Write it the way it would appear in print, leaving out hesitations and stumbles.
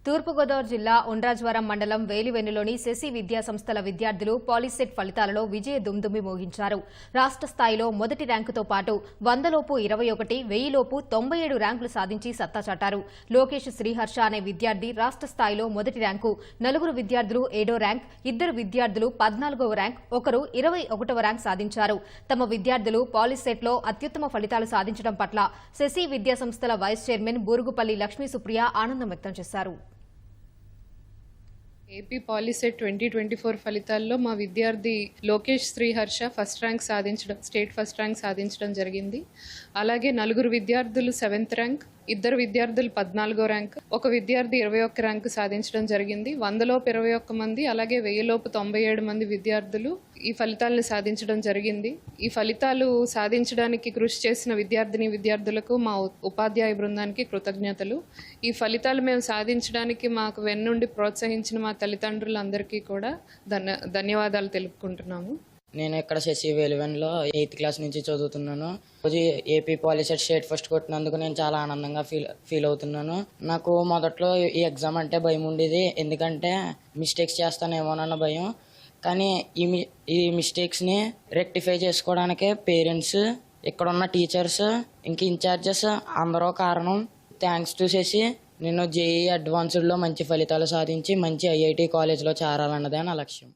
తూర్పుగోదావరి జిల్లా ఉండ్రాజవరం మండలం వేలివెన్నులోని శశి విద్యా సంస్థల విద్యార్థులు పాలిసెట్ ఫలితాలలో విజయ దుమ్దుమ్మి మోగించారు. రాష్ట్ర స్థాయిలో మొదటి ర్యాంకుతో పాటు 100లోపు 21, 1000లోపు 97 ర్యాంకులు సాధించి సత్తా చాటారు. లోకేష్ శ్రీహర్ష అనే విద్యార్థి రాష్ట్ర స్థాయిలో మొదటి ర్యాంకు, 4 విద్యార్థులు 7వ ర్యాంక్, 2 విద్యార్థులు 14వ ర్యాంక్, ఒకరు 21వ ర్యాంక్ సాధించారు. తమ విద్యార్థులు పాలిసెట్లో అత్యుత్తమ ఫలితాలు సాధించడం పట్ల శశి విద్యా సంస్థల వైస్ చైర్మన్ బూరుగుపల్లి లక్ష్మీ సుప్రియ ఆనందం వ్యక్తం చేశారు. ఏపీ పాలిసెట్ 2024 ఫలితాల్లో మా విద్యార్థి Lokesh Sriharsha state first rank సాధించడం జరిగింది. అలాగే 4 విద్యార్థులు 7th ర్యాంక్, 2 విద్యార్థులు 14వ ర్యాంక్, ఒక విద్యార్థి 21 ర్యాంకు సాధించడం జరిగింది. 100లోపు 21 మంది, అలాగే 1000లోపు 97 మంది విద్యార్థులు ఈ ఫలితాలను సాధించడం జరిగింది. ఈ ఫలితాలు సాధించడానికి కృషి చేసిన విద్యార్థులకు మా ఉపాధ్యాయ బృందానికి కృతజ్ఞతలు. ఈ ఫలితాలు మేము సాధించడానికి మాకు వెన్నుండి ప్రోత్సహించిన మా తల్లిదండ్రులందరికీ కూడా ధన్యవాదాలు తెలుపుకుంటున్నాము. నేను ఇక్కడ శశి వేలివెన్లో 8th క్లాస్ నుంచి చదువుతున్నాను. రోజు ఏపీ పాలిసెట్ స్టేట్ ఫస్ట్ కొట్టినందుకు నేను చాలా ఆనందంగా ఫీల్ అవుతున్నాను. నాకు మొదట్లో ఈ ఎగ్జామ్ అంటే భయం ఉండేది, ఎందుకంటే మిస్టేక్స్ చేస్తానేమోనన్న భయం. కానీ ఈ మిస్టేక్స్ని రెక్టిఫై చేసుకోవడానికే పేరెంట్స్, ఇక్కడున్న టీచర్స్, ఇంక ఇన్ఛార్జెస్ అందరూ కారణం. Thanks to Sashi. నేను జేఈ అడ్వాన్స్డ్లో మంచి ఫలితాలు సాధించి మంచి ఐఐటి కాలేజ్లో చేరాలన్నదే నా లక్ష్యం.